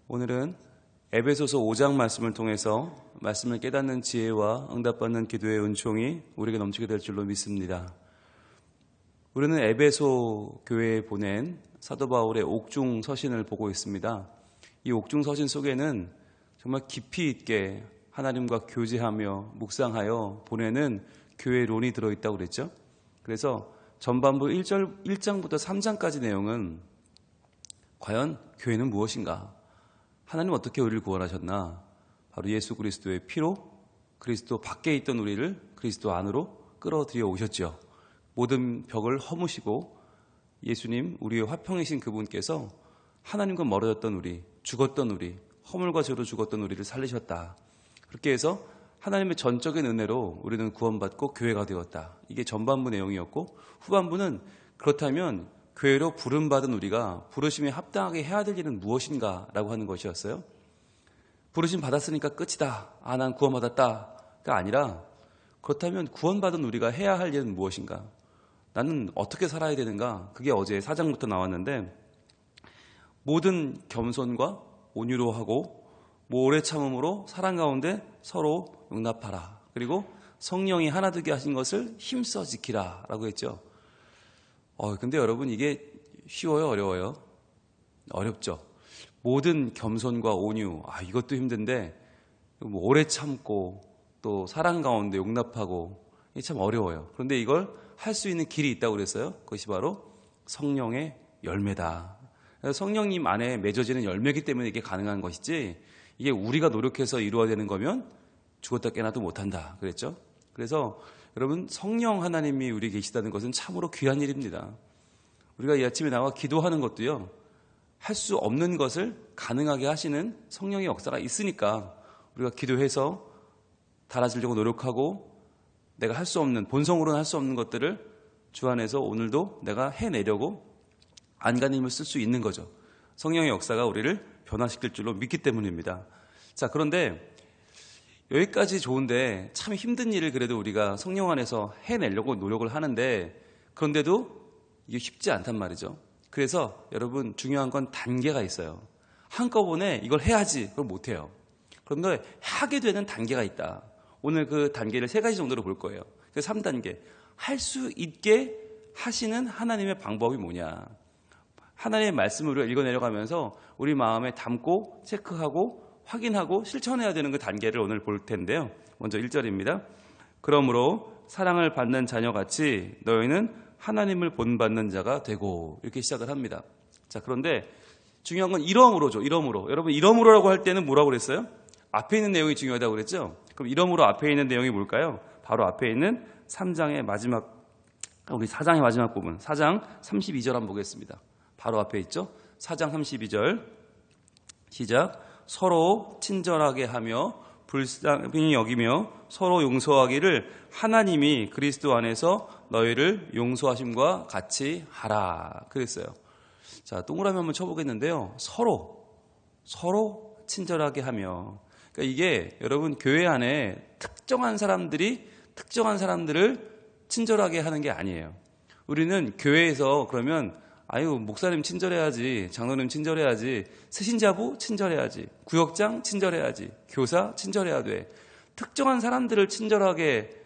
오늘은 에베소서 5장 말씀을 통해서 말씀을 깨닫는 지혜와 응답받는 기도의 은총이 우리에게 넘치게 될 줄로 믿습니다. 우리는 에베소 교회에 보낸 사도 바울의 옥중 서신을 보고 있습니다. 이 옥중 서신 속에는 정말 깊이 있게 하나님과 교제하며 묵상하여 보내는 교회론이 들어있다고 그랬죠. 그래서 전반부 1장부터 3장까지 내용은 과연 교회는 무엇인가? 하나님 어떻게 우리를 구원하셨나? 바로 예수 그리스도의 피로 그리스도 밖에 있던 우리를 그리스도 안으로 끌어들여 오셨죠. 모든 벽을 허무시고 예수님, 우리의 화평이신 그분께서 하나님과 멀어졌던 우리, 죽었던 우리, 허물과 죄로 죽었던 우리를 살리셨다. 그렇게 해서 하나님의 전적인 은혜로 우리는 구원받고 교회가 되었다. 이게 전반부 내용이었고, 후반부는 그렇다면 교회로 부름받은 우리가 부르심에 합당하게 해야 될 일은 무엇인가 라고 하는 것이었어요. 부르심 받았으니까 끝이다. 난 구원받았다가 아니라, 그렇다면 구원받은 우리가 해야 할 일은 무엇인가? 나는 어떻게 살아야 되는가? 그게 어제 4장부터 나왔는데, 모든 겸손과 온유로 하고 오래 참음으로 사랑 가운데 서로 용납하라. 그리고 성령이 하나 되게 하신 것을 힘써 지키라 라고 했죠. 근데 여러분, 이게 쉬워요? 어려워요? 어렵죠. 모든 겸손과 온유, 이것도 힘든데 오래 참고 또 사랑 가운데 용납하고, 이게 참 어려워요. 그런데 이걸 할 수 있는 길이 있다고 그랬어요. 그것이 바로 성령의 열매다. 성령님 안에 맺어지는 열매이기 때문에 이게 가능한 것이지, 이게 우리가 노력해서 이루어야 되는 거면 죽었다 깨나도 못한다 그랬죠. 그래서 여러분, 성령 하나님이 우리 계시다는 것은 참으로 귀한 일입니다. 우리가 이 아침에 나와 기도하는 것도요, 할 수 없는 것을 가능하게 하시는 성령의 역사가 있으니까 우리가 기도해서 달아지려고 노력하고, 내가 할 수 없는, 본성으로는 할 수 없는 것들을 주 안에서 오늘도 내가 해내려고 안간힘을 쓸 수 있는 거죠. 성령의 역사가 우리를 변화시킬 줄로 믿기 때문입니다. 자, 그런데 여기까지 좋은데 참 힘든 일을 그래도 우리가 성령 안에서 해내려고 노력을 하는데, 그런데도 이게 쉽지 않단 말이죠. 그래서 여러분, 중요한 건 단계가 있어요. 한꺼번에 이걸 해야지 그걸 못해요. 그런데 하게 되는 단계가 있다. 오늘 그 단계를 3가지 정도로 볼 거예요. 3단계, 할 수 있게 하시는 하나님의 방법이 뭐냐. 하나님의 말씀을 우리가 읽어내려가면서 우리 마음에 담고 체크하고 확인하고 실천해야 되는 그 단계를 오늘 볼 텐데요. 먼저 1절입니다. 그러므로 사랑을 받는 자녀같이 너희는 하나님을 본받는 자가 되고, 이렇게 시작을 합니다. 자, 그런데 중요한 건 이러므로죠. 이러므로. 여러분, 이러므로라고 할 때는 뭐라고 그랬어요? 앞에 있는 내용이 중요하다고 그랬죠? 그럼 이러므로 앞에 있는 내용이 뭘까요? 바로 앞에 있는 3장의 마지막, 우리 4장의 마지막 부분, 4장 32절 한번 보겠습니다. 바로 앞에 있죠? 4장 32절 시작. 서로 친절하게 하며 불쌍히 여기며 서로 용서하기를 하나님이 그리스도 안에서 너희를 용서하심과 같이 하라 그랬어요. 자, 동그라미 한번 쳐보겠는데요. 서로 친절하게 하며, 그러니까 이게 여러분, 교회 안에 특정한 사람들이 특정한 사람들을 친절하게 하는 게 아니에요. 우리는 교회에서 그러면 목사님 친절해야지, 장로님 친절해야지, 새신자부 친절해야지, 구역장 친절해야지, 교사 친절해야 돼. 특정한 사람들을 친절하게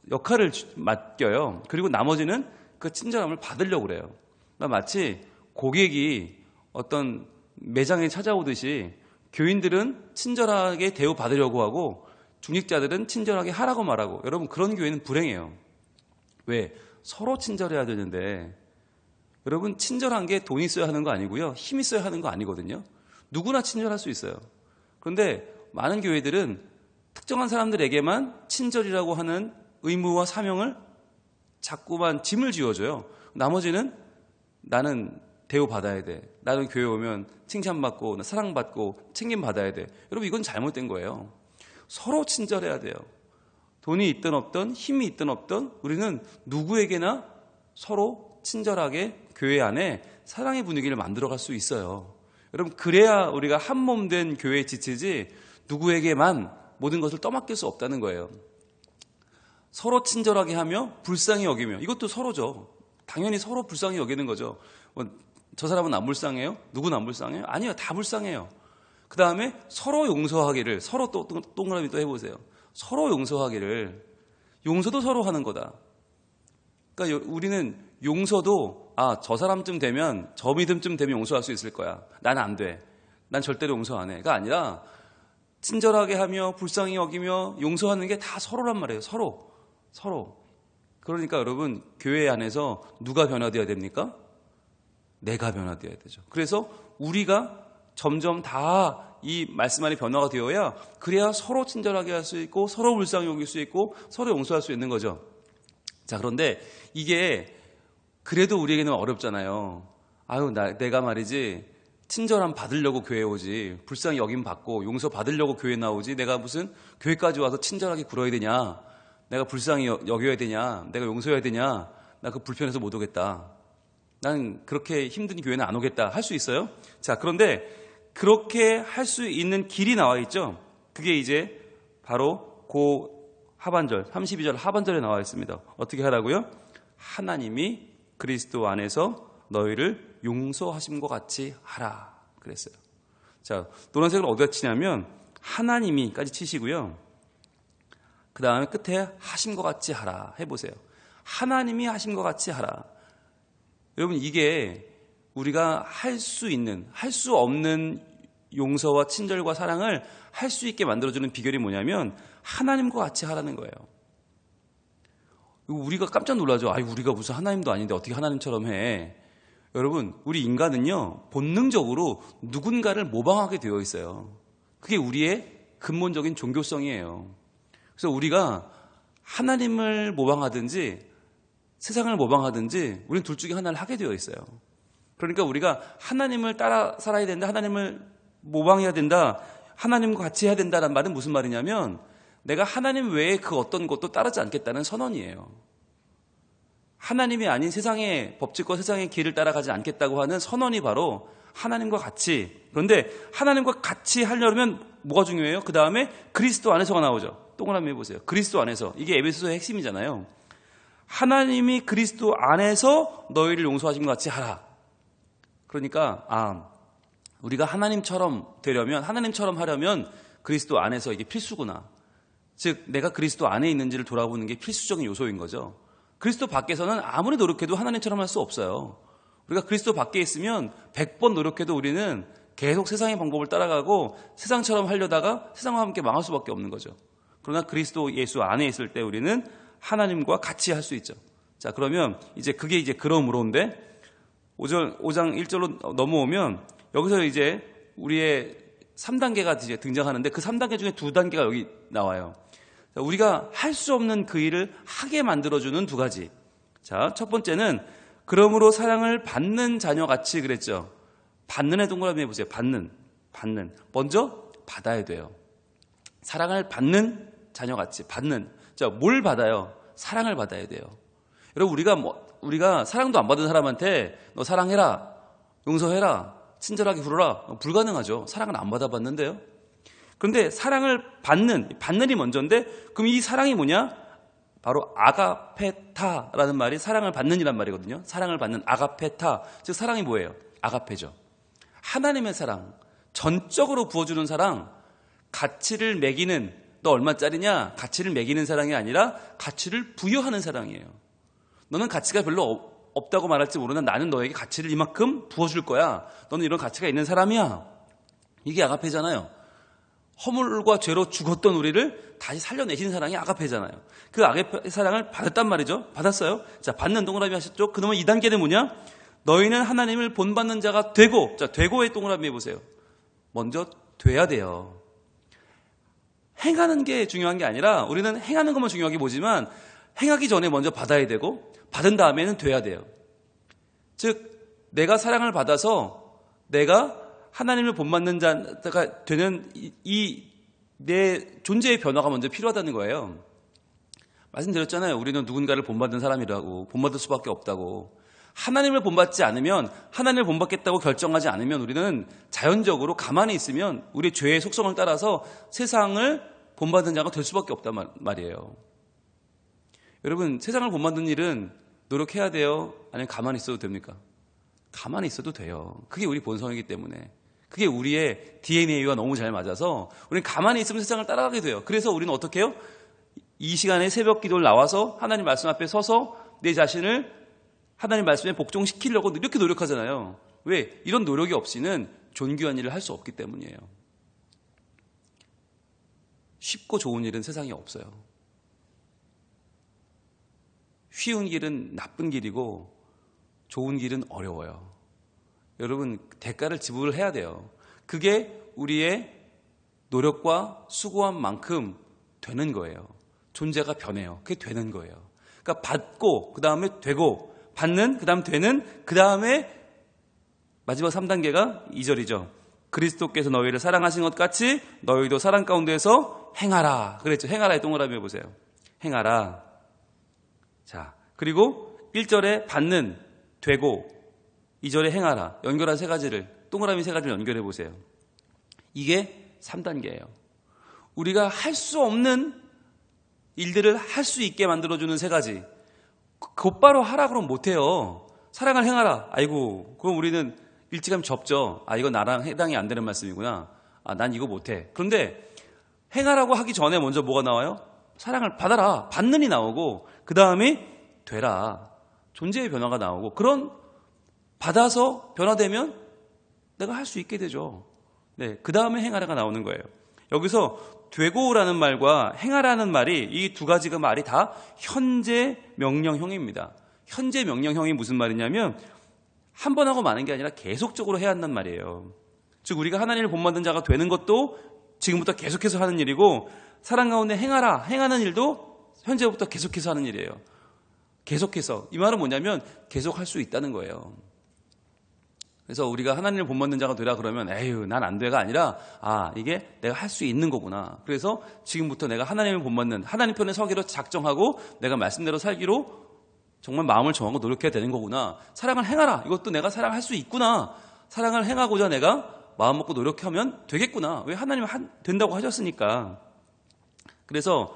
역할을 맡겨요. 그리고 나머지는 그 친절함을 받으려고 그래요. 마치 고객이 어떤 매장에 찾아오듯이 교인들은 친절하게 대우받으려고 하고 중직자들은 친절하게 하라고 말하고, 여러분, 그런 교회는 불행해요. 왜? 서로 친절해야 되는데, 여러분, 친절한 게 돈 있어야 하는 거 아니고요, 힘 있어야 하는 거 아니거든요. 누구나 친절할 수 있어요. 그런데 많은 교회들은 특정한 사람들에게만 친절이라고 하는 의무와 사명을 자꾸만 짐을 지어줘요. 나머지는 나는 대우받아야 돼, 나는 교회 오면 칭찬받고 사랑받고 챙김받아야 돼. 여러분, 이건 잘못된 거예요. 서로 친절해야 돼요. 돈이 있든 없든 힘이 있든 없든 우리는 누구에게나 서로 친절하게 교회 안에 사랑의 분위기를 만들어갈 수 있어요. 여러분, 그래야 우리가 한 몸 된 교회에 지치지 누구에게만 모든 것을 떠맡길 수 없다는 거예요. 서로 친절하게 하며 불쌍히 여기며, 이것도 서로죠. 당연히 서로 불쌍히 여기는 거죠. 저 사람은 안 불쌍해요? 누구는 안 불쌍해요? 아니요, 다 불쌍해요. 그 다음에 서로 용서하기를, 서로 또 동그라미 또 해보세요. 서로 용서하기를, 용서도 서로 하는 거다. 그러니까 우리는 용서도 저 사람쯤 되면, 저 믿음쯤 되면 용서할 수 있을 거야. 난 안 돼. 난 절대로 용서 안 해. 가 아니라 친절하게 하며 불쌍히 여기며 용서하는 게 다 서로란 말이에요. 서로. 그러니까 여러분, 교회 안에서 누가 변화되어야 됩니까? 내가 변화되어야 되죠. 그래서 우리가 점점 다 이 말씀 안에 변화가 되어야, 그래야 서로 친절하게 할 수 있고 서로 불쌍히 여길 수 있고 서로 용서할 수 있는 거죠. 자, 그런데 이게 그래도 우리에게는 어렵잖아요. 내가 말이지 친절함 받으려고 교회 오지, 불쌍히 여김 받고 용서 받으려고 교회 나오지, 내가 무슨 교회까지 와서 친절하게 굴어야 되냐, 내가 불쌍히 여겨야 되냐, 내가 용서해야 되냐, 나 그 불편해서 못 오겠다, 난 그렇게 힘든 교회는 안 오겠다 할 수 있어요? 자, 그런데 그렇게 할 수 있는 길이 나와 있죠. 그게 이제 바로 그 하반절, 32절 하반절에 나와 있습니다. 어떻게 하라고요? 하나님이 그리스도 안에서 너희를 용서하심과 같이 하라 그랬어요. 자, 노란색을 어디다 치냐면 하나님이까지 치시고요. 그 다음에 끝에 하심과 같이 하라 해보세요. 하나님이 하심과 같이 하라. 여러분, 이게 우리가 할 수 있는, 할 수 없는 용서와 친절과 사랑을 할 수 있게 만들어주는 비결이 뭐냐면 하나님과 같이 하라는 거예요. 우리가 깜짝 놀라죠. 우리가 무슨 하나님도 아닌데 어떻게 하나님처럼 해. 여러분, 우리 인간은요, 본능적으로 누군가를 모방하게 되어 있어요. 그게 우리의 근본적인 종교성이에요. 그래서 우리가 하나님을 모방하든지 세상을 모방하든지 우리는 둘 중에 하나를 하게 되어 있어요. 그러니까 우리가 하나님을 따라 살아야 된다, 하나님을 모방해야 된다, 하나님과 같이 해야 된다는 말은 무슨 말이냐면 내가 하나님 외에 그 어떤 것도 따르지 않겠다는 선언이에요. 하나님이 아닌 세상의 법칙과 세상의 길을 따라가지 않겠다고 하는 선언이 바로 하나님과 같이. 그런데 하나님과 같이 하려면 뭐가 중요해요? 그 다음에 그리스도 안에서가 나오죠. 동그라미 해보세요. 그리스도 안에서. 이게 에베소서의 핵심이잖아요. 하나님이 그리스도 안에서 너희를 용서하심과 같이 하라. 그러니까 우리가 하나님처럼 되려면, 하나님처럼 하려면 그리스도 안에서 이게 필수구나. 즉 내가 그리스도 안에 있는지를 돌아보는 게 필수적인 요소인 거죠. 그리스도 밖에서는 아무리 노력해도 하나님처럼 할 수 없어요. 우리가 그리스도 밖에 있으면 100번 노력해도 우리는 계속 세상의 방법을 따라가고 세상처럼 하려다가 세상과 함께 망할 수밖에 없는 거죠. 그러나 그리스도 예수 안에 있을 때 우리는 하나님과 같이 할 수 있죠. 자, 그러면 그게 이제 그러므로인데 5장 1절로 넘어오면 여기서 이제 우리의 3단계가 이제 등장하는데 그 3단계 중에 2단계가 여기 나와요. 자, 우리가 할 수 없는 그 일을 하게 만들어주는 2가지. 자, 첫 번째는 그러므로 사랑을 받는 자녀같이 그랬죠. 받는에 동그라미 해보세요. 받는. 먼저 받아야 돼요. 사랑을 받는 자녀같이. 받는. 자, 뭘 받아요? 사랑을 받아야 돼요. 여러분, 우리가 사랑도 안 받은 사람한테 너 사랑해라, 용서해라, 친절하게 굴어라, 불가능하죠. 사랑을 안 받아봤는데요. 그런데 사랑을 받는이 먼저인데, 그럼 이 사랑이 뭐냐? 바로 아가페타라는 말이 사랑을 받는이란 말이거든요. 사랑을 받는 아가페타. 즉 사랑이 뭐예요? 아가페죠. 하나님의 사랑, 전적으로 부어주는 사랑, 가치를 매기는, 너 얼마짜리냐? 가치를 매기는 사랑이 아니라 가치를 부여하는 사랑이에요. 너는 가치가 별로 없다고 말할지 모르나 나는 너에게 가치를 이만큼 부어줄 거야. 너는 이런 가치가 있는 사람이야. 이게 아가페잖아요. 허물과 죄로 죽었던 우리를 다시 살려내시는 사랑이 아가페잖아요. 그 아가페 사랑을 받았단 말이죠. 받았어요. 자, 받는 동그라미 하셨죠? 그러면 2단계는 뭐냐? 너희는 하나님을 본받는 자가 되고, 자, 되고의 동그라미 해보세요. 먼저 돼야 돼요. 행하는 게 중요한 게 아니라 우리는 행하는 것만 중요하게 보지만 행하기 전에 먼저 받아야 되고 받은 다음에는 돼야 돼요. 즉 내가 사랑을 받아서 내가 하나님을 본받는 자가 되는 내 존재의 변화가 먼저 필요하다는 거예요. 말씀드렸잖아요. 우리는 누군가를 본받는 사람이라고, 본받을 수밖에 없다고. 하나님을 본받지 않으면, 하나님을 본받겠다고 결정하지 않으면 우리는 자연적으로 가만히 있으면 우리의 죄의 속성을 따라서 세상을 본받는 자가 될 수밖에 없단 말이에요. 여러분, 세상을 본받는 일은 노력해야 돼요? 아니면 가만히 있어도 됩니까? 가만히 있어도 돼요. 그게 우리 본성이기 때문에. 그게 우리의 DNA와 너무 잘 맞아서 우리는 가만히 있으면 세상을 따라가게 돼요. 그래서 우리는 어떻게 해요? 이 시간에 새벽 기도를 나와서 하나님 말씀 앞에 서서 내 자신을 하나님 말씀에 복종시키려고 이렇게 노력하잖아요. 왜? 이런 노력이 없이는 존귀한 일을 할 수 없기 때문이에요. 쉽고 좋은 일은 세상에 없어요. 쉬운 길은 나쁜 길이고 좋은 길은 어려워요. 여러분, 대가를 지불을 해야 돼요. 그게 우리의 노력과 수고한 만큼 되는 거예요. 존재가 변해요. 그게 되는 거예요. 그러니까 받고, 그 다음에 되고, 받는, 그 다음 되는, 그 다음에 마지막 3단계가 2절이죠. 그리스도께서 너희를 사랑하신 것 같이 너희도 사랑 가운데서 행하라. 그랬죠. 행하라에 동그라미 해보세요. 행하라. 자, 그리고 1절에 받는, 되고, 2절에 행하라. 연결한 세 가지를, 동그라미 세 가지를 연결해 보세요. 이게 3단계예요. 우리가 할 수 없는 일들을 할 수 있게 만들어주는 세 가지. 곧바로 하라 그러면 못해요. 사랑을 행하라. 아이고, 그럼 우리는 일찌감치 접죠. 아, 이건 나랑 해당이 안 되는 말씀이구나. 아, 난 이거 못해. 그런데 행하라고 하기 전에 먼저 뭐가 나와요? 사랑을 받아라. 받는이 나오고, 그 다음에 되라. 존재의 변화가 나오고, 그런 받아서 변화되면 내가 할 수 있게 되죠. 네, 그 다음에 행하라가 나오는 거예요. 여기서 되고라는 말과 행하라는 말이, 이 두 가지가 말이 다 현재 명령형입니다. 현재 명령형이 무슨 말이냐면 한 번 하고 마는 게 아니라 계속적으로 해야 한다는 말이에요. 즉 우리가 하나님을 본받는 자가 되는 것도 지금부터 계속해서 하는 일이고, 사랑 가운데 행하라, 행하는 일도 현재부터 계속해서 하는 일이에요. 계속해서. 이 말은 뭐냐면 계속할 수 있다는 거예요. 그래서 우리가 하나님을 본받는 자가 되라 그러면 에휴 난 안 돼가 아니라, 아, 이게 내가 할 수 있는 거구나. 그래서 지금부터 내가 하나님을 본받는, 하나님 편에 서기로 작정하고 내가 말씀대로 살기로 정말 마음을 정하고 노력해야 되는 거구나. 사랑을 행하라. 이것도 내가 사랑할 수 있구나. 사랑을 행하고자 내가 마음 먹고 노력하면 되겠구나. 왜? 하나님은 된다고 하셨으니까. 그래서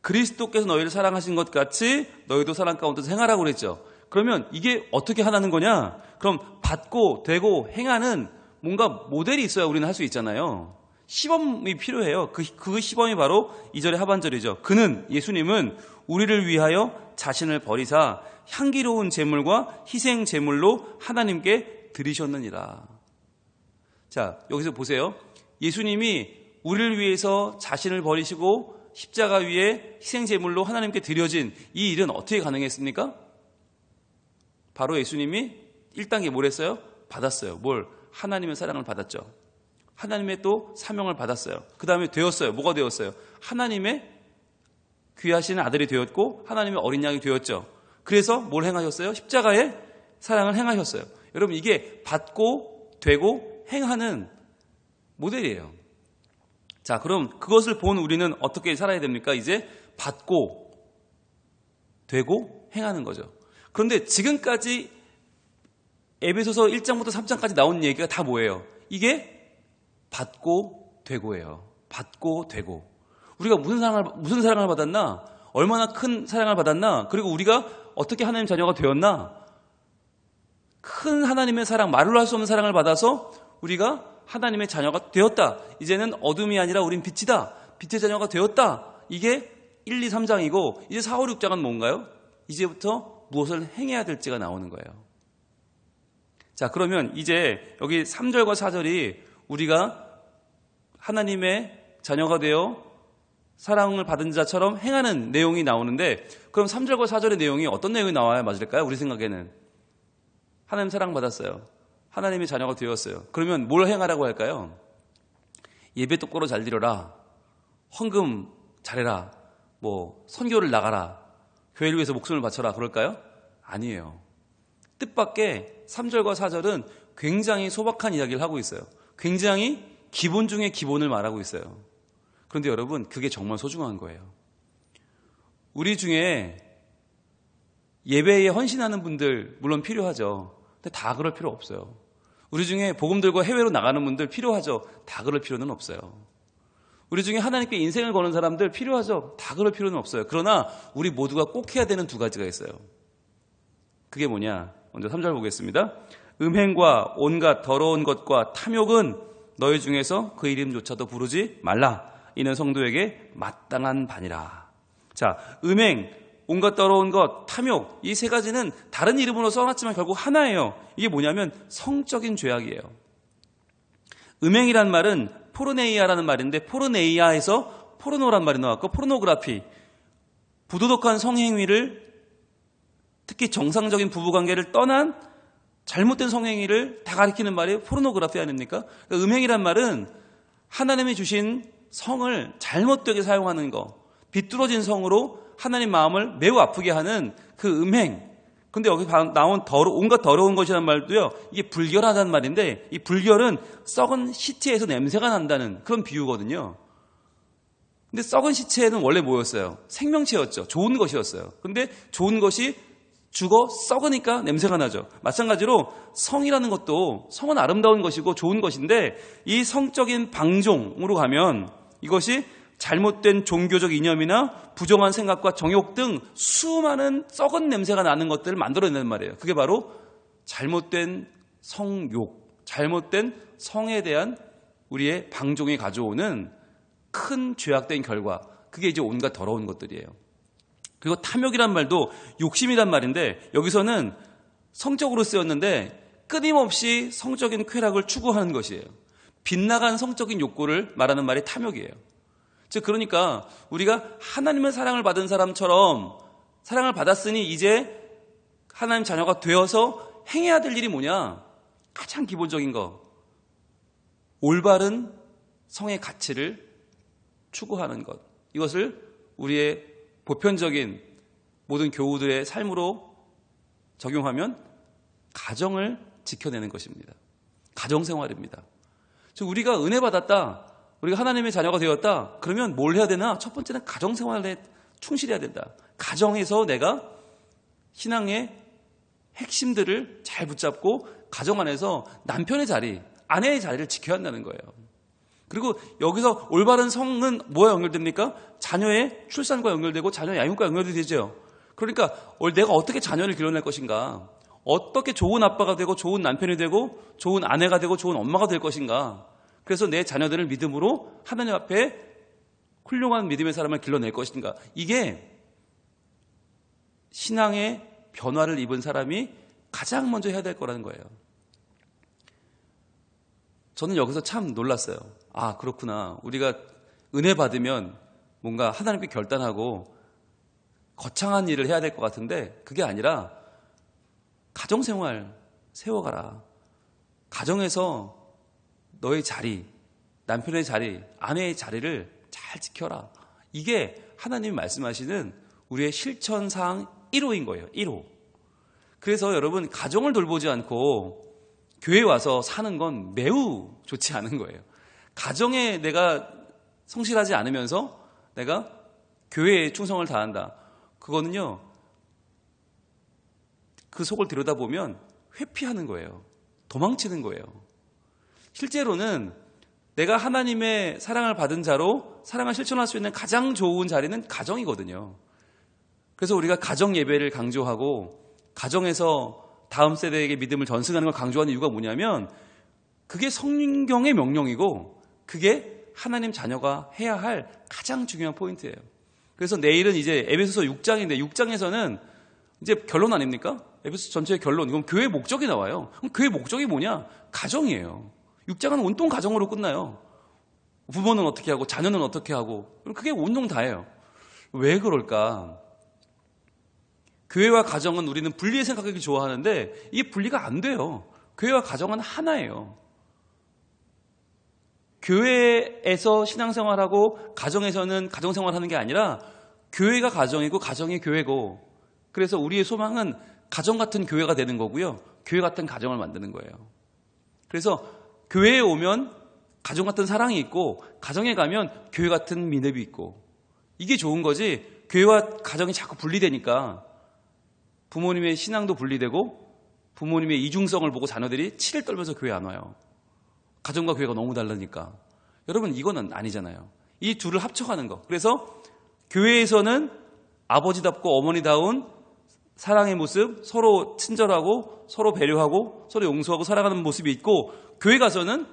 그리스도께서 너희를 사랑하신 것 같이 너희도 사랑 가운데서 행하라고 그랬죠. 그러면 이게 어떻게 하나는 거냐? 그럼 받고 되고 행하는 뭔가 모델이 있어야 우리는 할 수 있잖아요. 시범이 필요해요. 그 시범이 바로 2절의 하반절이죠. 그는, 예수님은 우리를 위하여 자신을 버리사 향기로운 제물과 희생 제물로 하나님께 드리셨느니라. 자, 여기서 보세요. 예수님이 우리를 위해서 자신을 버리시고 십자가 위에 희생 제물로 하나님께 드려진 이 일은 어떻게 가능했습니까? 바로 예수님이 1단계 뭘 했어요? 받았어요. 뭘? 하나님의 사랑을 받았죠. 하나님의 또 사명을 받았어요. 그 다음에 되었어요. 뭐가 되었어요? 하나님의 귀하신 아들이 되었고 하나님의 어린 양이 되었죠. 그래서 뭘 행하셨어요? 십자가의 사랑을 행하셨어요. 여러분, 이게 받고 되고 행하는 모델이에요. 자, 그럼 그것을 본 우리는 어떻게 살아야 됩니까? 이제 받고 되고 행하는 거죠. 그런데 지금까지 에베소서 1장부터 3장까지 나온 얘기가 다 뭐예요? 이게 받고 되고예요. 받고 되고. 우리가 무슨 사랑을 받았나? 얼마나 큰 사랑을 받았나? 그리고 우리가 어떻게 하나님 자녀가 되었나? 큰 하나님의 사랑, 말로 할 수 없는 사랑을 받아서 우리가 하나님의 자녀가 되었다. 이제는 어둠이 아니라 우린 빛이다. 빛의 자녀가 되었다. 이게 1, 2, 3장이고 이제 4, 5, 6장은 뭔가요? 이제부터 무엇을 행해야 될지가 나오는 거예요. 자, 그러면 이제 여기 3절과 4절이 우리가 하나님의 자녀가 되어 사랑을 받은 자처럼 행하는 내용이 나오는데, 그럼 3절과 4절의 내용이 어떤 내용이 나와야 맞을까요? 우리 생각에는 하나님 사랑받았어요. 하나님의 자녀가 되었어요. 그러면 뭘 행하라고 할까요? 예배 똑바로 잘 드려라, 헌금 잘해라, 뭐 선교를 나가라, 교회를 위해서 목숨을 바쳐라, 그럴까요? 아니에요. 뜻밖의 3절과 4절은 굉장히 소박한 이야기를 하고 있어요. 굉장히 기본 중에 기본을 말하고 있어요. 그런데 여러분, 그게 정말 소중한 거예요. 우리 중에 예배에 헌신하는 분들 물론 필요하죠. 근데 다 그럴 필요 없어요. 우리 중에 복음 들고 해외로 나가는 분들 필요하죠. 다 그럴 필요는 없어요. 우리 중에 하나님께 인생을 거는 사람들 필요하죠. 다 그럴 필요는 없어요. 그러나 우리 모두가 꼭 해야 되는 두 가지가 있어요. 그게 뭐냐? 먼저 3절 보겠습니다. 음행과 온갖 더러운 것과 탐욕은 너희 중에서 그 이름조차도 부르지 말라. 이는 성도에게 마땅한 바니라. 자, 음행, 온갖 더러운 것, 탐욕, 이 세 가지는 다른 이름으로 써놨지만 결국 하나예요. 이게 뭐냐면 성적인 죄악이에요. 음행이란 말은 포르네이아라는 말인데, 포르네이아에서 포르노란 말이 나왔고, 포르노그라피, 부도덕한 성행위를, 특히 정상적인 부부관계를 떠난 잘못된 성행위를 다 가리키는 말이 포르노그라피 아닙니까? 그러니까 음행이란 말은 하나님이 주신 성을 잘못되게 사용하는 거, 비뚤어진 성으로 하나님 마음을 매우 아프게 하는 그 음행. 근데 여기 나온 온갖 더러운 것이라는 말도요, 이게 불결하다는 말인데, 이 불결은 썩은 시체에서 냄새가 난다는 그런 비유거든요. 근데 썩은 시체는 원래 뭐였어요? 생명체였죠. 좋은 것이었어요. 근데 좋은 것이 죽어 썩으니까 냄새가 나죠. 마찬가지로 성이라는 것도, 성은 아름다운 것이고 좋은 것인데, 이 성적인 방종으로 가면 이것이 잘못된 종교적 이념이나 부정한 생각과 정욕 등 수많은 썩은 냄새가 나는 것들을 만들어낸단 말이에요. 그게 바로 잘못된 성욕, 잘못된 성에 대한 우리의 방종이 가져오는 큰 죄악된 결과, 그게 이제 온갖 더러운 것들이에요. 그리고 탐욕이란 말도 욕심이란 말인데, 여기서는 성적으로 쓰였는데 끊임없이 성적인 쾌락을 추구하는 것이에요. 빗나간 성적인 욕구를 말하는 말이 탐욕이에요. 즉, 그러니까 우리가 하나님의 사랑을 받은 사람처럼 사랑을 받았으니 이제 하나님 자녀가 되어서 행해야 될 일이 뭐냐? 가장 기본적인 거, 올바른 성의 가치를 추구하는 것. 이것을 우리의 보편적인 모든 교우들의 삶으로 적용하면 가정을 지켜내는 것입니다. 가정생활입니다. 즉, 우리가 은혜 받았다, 우리가 하나님의 자녀가 되었다, 그러면 뭘 해야 되나? 첫 번째는 가정생활에 충실해야 된다. 가정에서 내가 신앙의 핵심들을 잘 붙잡고 가정 안에서 남편의 자리, 아내의 자리를 지켜야 한다는 거예요. 그리고 여기서 올바른 성은 뭐와 연결됩니까? 자녀의 출산과 연결되고 자녀의 양육과 연결이 되죠. 그러니까 내가 어떻게 자녀를 길러낼 것인가, 어떻게 좋은 아빠가 되고 좋은 남편이 되고 좋은 아내가 되고 좋은 엄마가 될 것인가, 그래서 내 자녀들을 믿음으로 하나님 앞에 훌륭한 믿음의 사람을 길러낼 것인가, 이게 신앙의 변화를 입은 사람이 가장 먼저 해야 될 거라는 거예요. 저는 여기서 참 놀랐어요. 아, 그렇구나. 우리가 은혜 받으면 뭔가 하나님께 결단하고 거창한 일을 해야 될 것 같은데, 그게 아니라 가정생활 세워가라. 가정에서 너의 자리, 남편의 자리, 아내의 자리를 잘 지켜라. 이게 하나님이 말씀하시는 우리의 실천사항 1호인 거예요. 1호. 그래서 여러분, 가정을 돌보지 않고 교회에 와서 사는 건 매우 좋지 않은 거예요. 가정에 내가 성실하지 않으면서 내가 교회에 충성을 다한다. 그거는요, 그 속을 들여다보면 회피하는 거예요. 도망치는 거예요. 실제로는 내가 하나님의 사랑을 받은 자로 사랑을 실천할 수 있는 가장 좋은 자리는 가정이거든요. 그래서 우리가 가정 예배를 강조하고 가정에서 다음 세대에게 믿음을 전승하는 걸 강조하는 이유가 뭐냐면, 그게 성경의 명령이고 그게 하나님 자녀가 해야 할 가장 중요한 포인트예요. 그래서 내일은 이제 에베소서 6장인데 6장에서는 이제 결론 아닙니까? 에베소 전체의 결론. 이건 교회의 목적이 나와요. 그럼 교회의 목적이 뭐냐? 가정이에요. 6장은 온통 가정으로 끝나요. 부모는 어떻게 하고 자녀는 어떻게 하고, 그게 온통 다예요. 왜 그럴까? 교회와 가정은 우리는 분리해 생각하기 좋아하는데 이게 분리가 안 돼요. 교회와 가정은 하나예요. 교회에서 신앙생활하고 가정에서는 가정생활하는 게 아니라 교회가 가정이고 가정이 교회고, 그래서 우리의 소망은 가정 같은 교회가 되는 거고요, 교회 같은 가정을 만드는 거예요. 그래서 교회에 오면 가정 같은 사랑이 있고 가정에 가면 교회 같은 믿음이 있고, 이게 좋은 거지. 교회와 가정이 자꾸 분리되니까 부모님의 신앙도 분리되고 부모님의 이중성을 보고 자녀들이 치를 떨면서 교회 안 와요. 가정과 교회가 너무 다르니까. 여러분, 이거는 아니잖아요. 이 둘을 합쳐가는 거. 그래서 교회에서는 아버지답고 어머니다운 사랑의 모습, 서로 친절하고 서로 배려하고 서로 용서하고 사랑하는 모습이 있고, 교회 가서는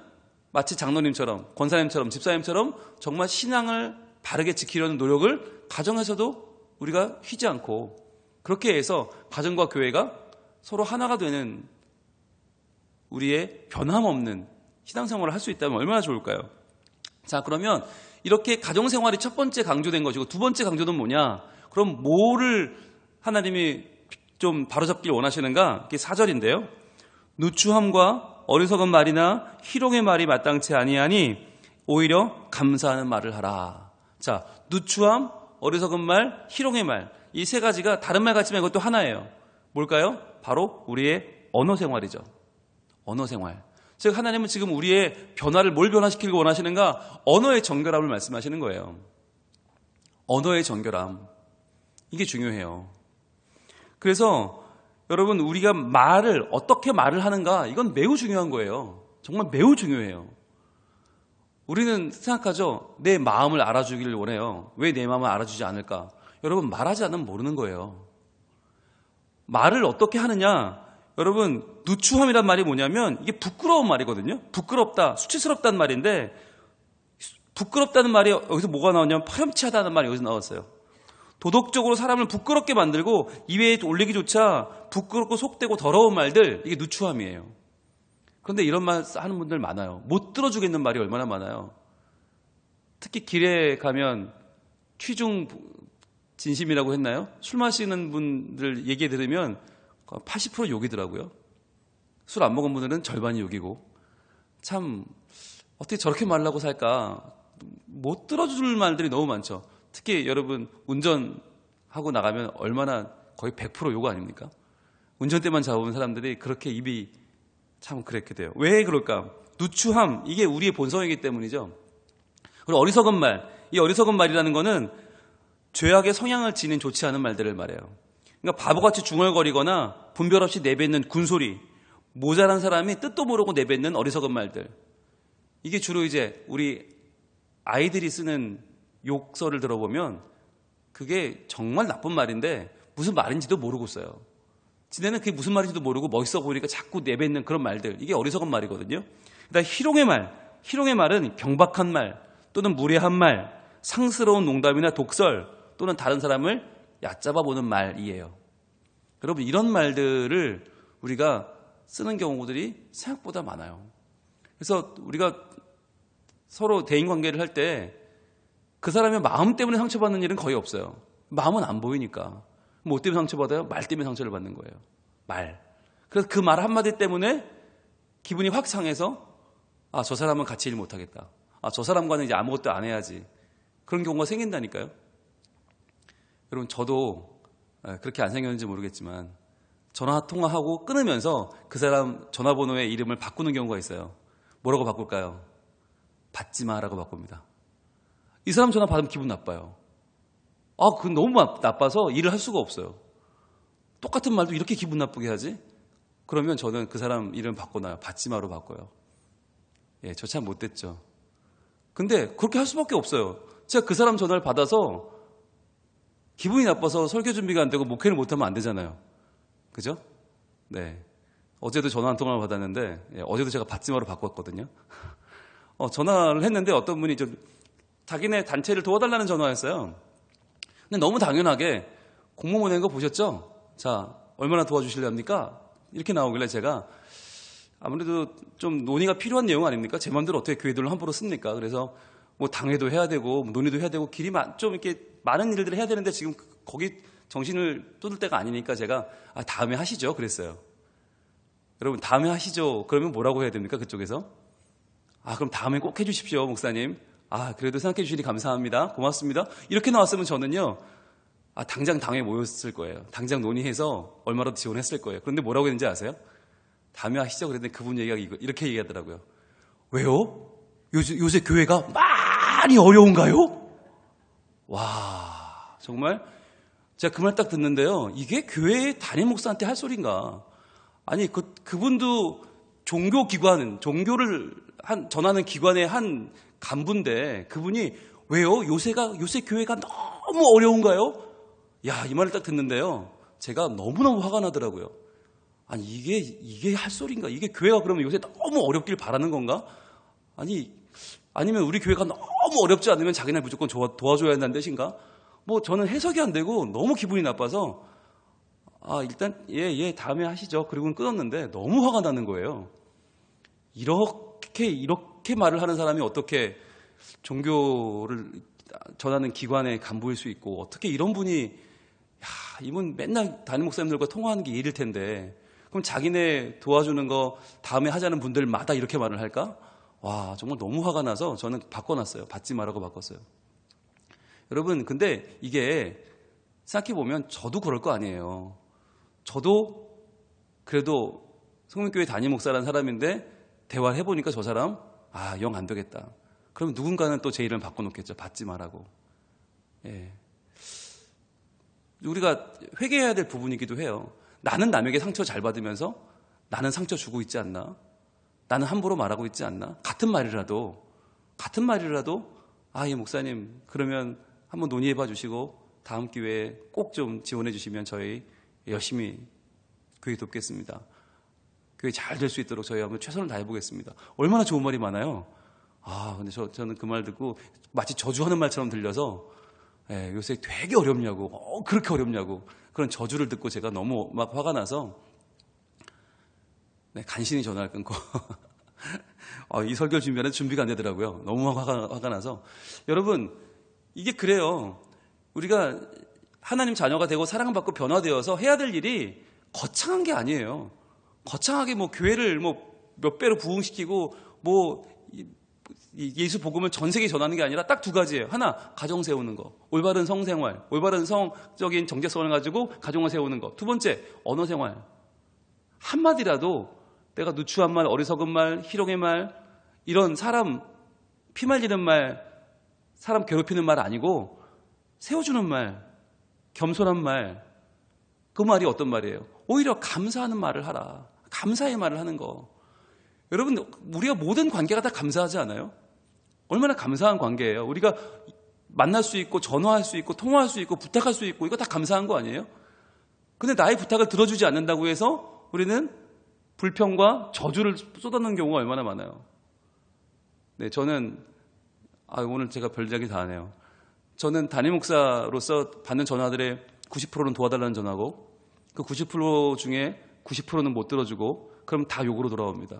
마치 장로님처럼 권사님처럼 집사님처럼 정말 신앙을 바르게 지키려는 노력을 가정에서도 우리가 쉬지 않고, 그렇게 해서 가정과 교회가 서로 하나가 되는 우리의 변함없는 신앙생활을 할 수 있다면 얼마나 좋을까요? 자, 그러면 이렇게 가정생활이 첫 번째 강조된 것이고, 두 번째 강조는 뭐냐? 그럼 뭐를 하나님이 좀 바로잡길 원하시는가? 그게 4절인데요. 누추함과 어리석은 말이나 희롱의 말이 마땅치 아니하니 오히려 감사하는 말을 하라. 자, 누추함, 어리석은 말, 희롱의 말, 이 세 가지가 다른 말 같지만 이것도 하나예요. 뭘까요? 바로 우리의 언어 생활이죠. 언어 생활. 즉 하나님은 지금 우리의 변화를 뭘 변화시키고 원하시는가? 언어의 정결함을 말씀하시는 거예요. 언어의 정결함. 이게 중요해요. 그래서 여러분, 우리가 말을 어떻게 말을 하는가, 이건 매우 중요한 거예요. 정말 매우 중요해요. 우리는 생각하죠. 내 마음을 알아주기를 원해요. 왜 내 마음을 알아주지 않을까? 여러분, 말하지 않으면 모르는 거예요. 말을 어떻게 하느냐? 여러분, 누추함이란 말이 뭐냐면 이게 부끄러운 말이거든요. 부끄럽다, 수치스럽다는 말인데, 부끄럽다는 말이 여기서 뭐가 나오냐면 파렴치하다는 말이 여기서 나왔어요. 도덕적으로 사람을 부끄럽게 만들고 입에 올리기조차 부끄럽고 속되고 더러운 말들, 이게 누추함이에요. 그런데 이런 말 하는 분들 많아요. 못 들어주겠는 말이 얼마나 많아요. 특히 길에 가면 취중 진심이라고 했나요? 술 마시는 분들 얘기 들으면 80% 욕이더라고요. 술 안 먹은 분들은 절반이 욕이고, 참 어떻게 저렇게 말라고 살까? 못 들어줄 말들이 너무 많죠. 특히 여러분 운전하고 나가면 얼마나 거의 100% 욕 아닙니까? 운전대만 잡은 사람들이 그렇게 입이 참 그렇게 돼요. 왜 그럴까? 누추함, 이게 우리의 본성이기 때문이죠. 그리고 어리석은 말, 이 어리석은 말이라는 거는 죄악의 성향을 지닌 좋지 않은 말들을 말해요. 그러니까 바보같이 중얼거리거나 분별 없이 내뱉는 군소리, 모자란 사람이 뜻도 모르고 내뱉는 어리석은 말들, 이게 주로 이제 우리 아이들이 쓰는 욕설을 들어보면 그게 정말 나쁜 말인데 무슨 말인지도 모르고 써요. 지네는 그게 무슨 말인지도 모르고 멋있어 보이니까 자꾸 내뱉는 그런 말들, 이게 어리석은 말이거든요. 그다음 희롱의 말, 희롱의 말은 경박한 말 또는 무례한 말, 상스러운 농담이나 독설 또는 다른 사람을 얕잡아보는 말이에요. 여러분, 이런 말들을 우리가 쓰는 경우들이 생각보다 많아요. 그래서 우리가 서로 대인관계를 할 때 그 사람의 마음 때문에 상처받는 일은 거의 없어요. 마음은 안 보이니까. 뭐 때문에 상처받아요? 말 때문에 상처를 받는 거예요. 말. 그래서 그 말 한마디 때문에 기분이 확 상해서, 아, 저 사람은 같이 일 못하겠다. 아, 저 사람과는 이제 아무것도 안 해야지. 그런 경우가 생긴다니까요. 여러분, 저도 그렇게 안 생겼는지 모르겠지만 전화 통화하고 끊으면서 그 사람 전화번호의 이름을 바꾸는 경우가 있어요. 뭐라고 바꿀까요? 받지 마라고 바꿉니다. 이 사람 전화 받으면 기분 나빠요. 아, 그건 너무 나빠서 일을 할 수가 없어요. 똑같은 말도 이렇게 기분 나쁘게 하지? 그러면 저는 그 사람 이름 바꿔놔요. 받지 마로 바꿔요. 예, 저 참 못됐죠. 근데 그렇게 할 수밖에 없어요. 제가 그 사람 전화를 받아서 기분이 나빠서 설교 준비가 안 되고 목회를 못하면 안 되잖아요. 그죠? 네. 어제도 전화 한 통화를 받았는데, 예, 어제도 제가 받지 마로 바꿨거든요. 전화를 했는데 어떤 분이 좀 자기네 단체를 도와달라는 전화였어요. 근데 너무 당연하게 공모 보낸 거 보셨죠? 자, 얼마나 도와주실랍니까? 이렇게 나오길래 제가 아무래도 좀 논의가 필요한 내용 아닙니까? 제 마음대로 어떻게 교회들을 함부로 씁니까? 그래서 뭐 당회도 해야 되고 논의도 해야 되고 길이 좀 이렇게 많은 일들을 해야 되는데 지금 거기 정신을 쏟을 때가 아니니까 제가 다음에 하시죠 그랬어요. 여러분, 다음에 하시죠 그러면 뭐라고 해야 됩니까? 그쪽에서 그럼 다음에 꼭 해주십시오 목사님. 그래도 생각해 주시니 감사합니다. 고맙습니다. 이렇게 나왔으면 저는요, 당장 당회 모였을 거예요. 당장 논의해서 얼마라도 지원했을 거예요. 그런데 뭐라고 했는지 아세요? 다음에 하시죠 그랬는데 그분 얘기가 이렇게 얘기하더라고요. 왜요? 요새 교회가 많이 어려운가요? 와, 정말 제가 그 말 딱 듣는데요, 이게 교회 담임 목사한테 할 소린가? 아니, 그분도 종교를 전하는 기관의 한 간부인데 그분이 왜요? 요새 교회가 너무 어려운가요? 야, 이 말을 딱 듣는데요, 제가 너무너무 화가 나더라고요. 아니 이게 할 소리인가? 이게 교회가 그러면 요새 너무 어렵길 바라는 건가? 아니면 우리 교회가 너무 어렵지 않으면 자기네 무조건 도와줘야 한다는 뜻인가? 뭐 저는 해석이 안 되고 너무 기분이 나빠서 일단 예 다음에 하시죠. 그리고는 끊었는데 너무 화가 나는 거예요. 이렇게 말을 하는 사람이 어떻게 종교를 전하는 기관의 간부일 수 있고, 어떻게 이런 분이 이분 맨날 담임 목사님들과 통화하는 게 일일 텐데 그럼 자기네 도와주는 거 다음에 하자는 분들마다 이렇게 말을 할까? 와, 정말 너무 화가 나서 저는 바꿔놨어요. 받지 말라고 바꿨어요. 여러분, 근데 이게 생각해보면 저도 그럴 거 아니에요. 저도 그래도 성민교회 담임 목사라는 사람인데 대화를 해보니까 저 사람 영 안 되겠다. 그럼 누군가는 또 제 이름을 바꿔놓겠죠. 받지 말라고. 예. 우리가 회개해야 될 부분이기도 해요. 나는 남에게 상처 잘 받으면서 나는 상처 주고 있지 않나? 나는 함부로 말하고 있지 않나? 같은 말이라도 예, 목사님 그러면 한번 논의해 봐 주시고 다음 기회에 꼭 좀 지원해 주시면 저희 열심히 교회 돕겠습니다. 교회 잘 될 수 있도록 저희 한번 최선을 다해 보겠습니다. 얼마나 좋은 말이 많아요. 근데 저는 그 말 듣고 마치 저주하는 말처럼 들려서 요새 되게 어렵냐고, 그렇게 어렵냐고 그런 저주를 듣고 제가 너무 막 화가 나서 간신히 전화를 끊고 이 설교 준비하는 준비가 안 되더라고요. 너무 화가 나서. 여러분, 이게 그래요. 우리가 하나님 자녀가 되고 사랑받고 변화되어서 해야 될 일이 거창한 게 아니에요. 거창하게 교회를 몇 배로 부흥시키고 예수 복음을 전 세계에 전하는 게 아니라 딱 두 가지예요. 하나, 가정 세우는 거. 올바른 성생활, 올바른 성적인 정체성을 가지고 가정을 세우는 거. 두 번째, 언어 생활. 한마디라도 내가 누추한 말, 어리석은 말, 희롱의 말, 이런 사람 피 말리는 말, 사람 괴롭히는 말 아니고 세워주는 말, 겸손한 말. 그 말이 어떤 말이에요? 오히려 감사하는 말을 하라. 감사의 말을 하는 거. 여러분, 우리가 모든 관계가 다 감사하지 않아요? 얼마나 감사한 관계예요. 우리가 만날 수 있고 전화할 수 있고 통화할 수 있고 부탁할 수 있고 이거 다 감사한 거 아니에요? 근데 나의 부탁을 들어주지 않는다고 해서 우리는 불평과 저주를 쏟아내는 경우가 얼마나 많아요. 네, 저는 오늘 제가 별이야기 다 하네요. 저는 담임 목사로서 받는 전화들의 90%는 도와달라는 전화고 그 90% 중에 90%는 못 들어주고 그럼 다 욕으로 돌아옵니다.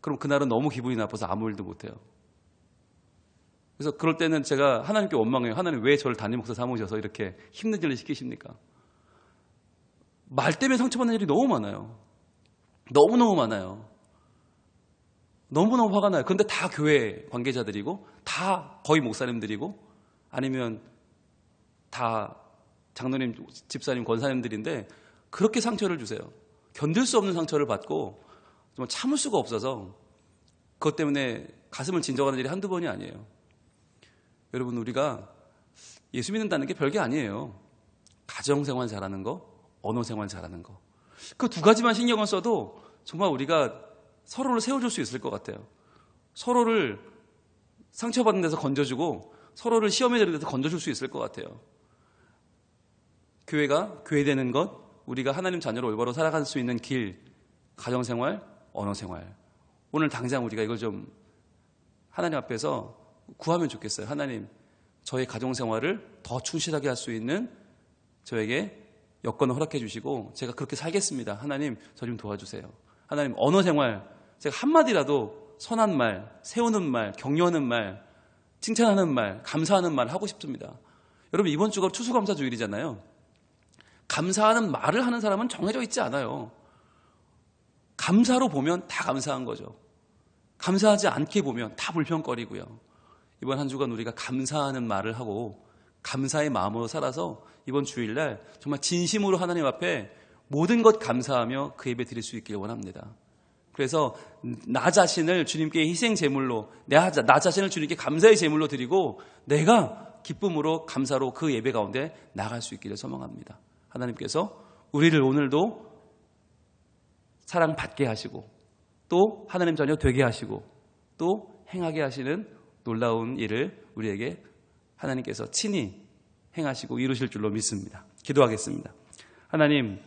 그럼 그날은 너무 기분이 나빠서 아무 일도 못해요. 그래서 그럴 때는 제가 하나님께 원망해요. 하나님 왜 저를 담임 목사 삼으셔서 이렇게 힘든 일을 시키십니까? 말 때문에 상처받는 일이 너무 많아요. 너무너무 많아요. 너무너무 화가 나요. 그런데 다 교회 관계자들이고 다 거의 목사님들이고 아니면 다 장로님, 집사님, 권사님들인데 그렇게 상처를 주세요. 견딜 수 없는 상처를 받고 정말 참을 수가 없어서 그것 때문에 가슴을 진정하는 일이 한두 번이 아니에요. 여러분, 우리가 예수 믿는다는 게 별게 아니에요. 가정생활 잘하는 거, 언어생활 잘하는 거. 그 두 가지만 신경을 써도 정말 우리가 서로를 세워줄 수 있을 것 같아요. 서로를 상처받는 데서 건져주고 서로를 시험에 드는 데서 건져줄 수 있을 것 같아요. 교회가 교회되는 것, 우리가 하나님 자녀로 올바로 살아갈 수 있는 길, 가정생활, 언어생활. 오늘 당장 우리가 이걸 좀 하나님 앞에서 구하면 좋겠어요. 하나님, 저의 가정생활을 더 충실하게 할 수 있는 저에게 여건을 허락해 주시고 제가 그렇게 살겠습니다. 하나님, 저 좀 도와주세요. 하나님, 언어생활, 제가 한마디라도 선한 말, 세우는 말, 격려하는 말, 칭찬하는 말, 감사하는 말 하고 싶습니다. 여러분, 이번 주가 추수감사주일이잖아요. 감사하는 말을 하는 사람은 정해져 있지 않아요. 감사로 보면 다 감사한 거죠. 감사하지 않게 보면 다 불평거리고요. 이번 한 주간 우리가 감사하는 말을 하고 감사의 마음으로 살아서 이번 주일날 정말 진심으로 하나님 앞에 모든 것 감사하며 그 예배 드릴 수 있길 원합니다. 그래서 나 자신을 주님께 희생 제물로, 나 자신을 주님께 감사의 제물로 드리고 내가 기쁨으로 감사로 그 예배 가운데 나갈 수 있기를 소망합니다. 하나님께서 우리를 오늘도 사랑받게 하시고 또 하나님 자녀 되게 하시고 또 행하게 하시는 놀라운 일을 우리에게 하나님께서 친히 행하시고 이루실 줄로 믿습니다. 기도하겠습니다. 하나님,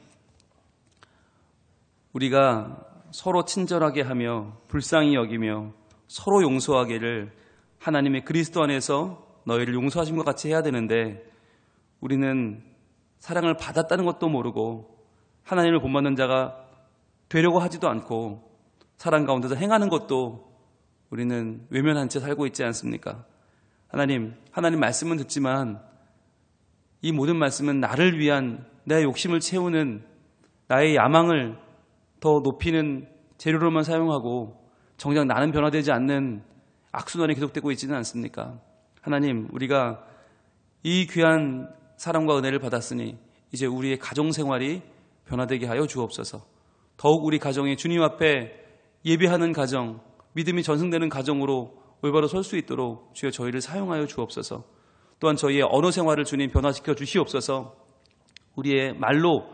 우리가 서로 친절하게 하며 불쌍히 여기며 서로 용서하기를 하나님의 그리스도 안에서 너희를 용서하신 것 같이 해야 되는데, 우리는 사랑을 받았다는 것도 모르고 하나님을 본받는 자가 되려고 하지도 않고 사랑 가운데서 행하는 것도 우리는 외면한 채 살고 있지 않습니까? 하나님 말씀은 듣지만 이 모든 말씀은 나를 위한 내 욕심을 채우는, 나의 야망을 더 높이는 재료로만 사용하고 정작 나는 변화되지 않는 악순환이 계속되고 있지는 않습니까? 하나님, 우리가 이 귀한 사랑과 은혜를 받았으니 이제 우리의 가정생활이 변화되게 하여 주옵소서. 더욱 우리 가정이 주님 앞에 예배하는 가정, 믿음이 전승되는 가정으로 올바로 설 수 있도록 주여 저희를 사용하여 주옵소서. 또한 저희의 언어 생활을 주님 변화시켜 주시옵소서. 우리의 말로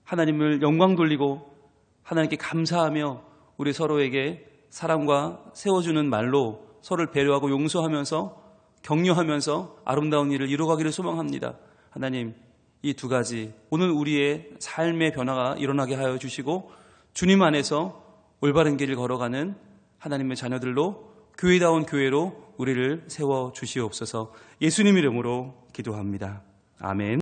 하나님을 영광 돌리고 하나님께 감사하며 우리 서로에게 사랑과 세워주는 말로 서로를 배려하고 용서하면서 격려하면서 아름다운 일을 이루어가기를 소망합니다. 하나님, 이 두 가지 오늘 우리의 삶의 변화가 일어나게 하여 주시고 주님 안에서 올바른 길을 걸어가는 하나님의 자녀들로, 교회다운 교회로 우리를 세워 주시옵소서. 예수님 이름으로 기도합니다. 아멘.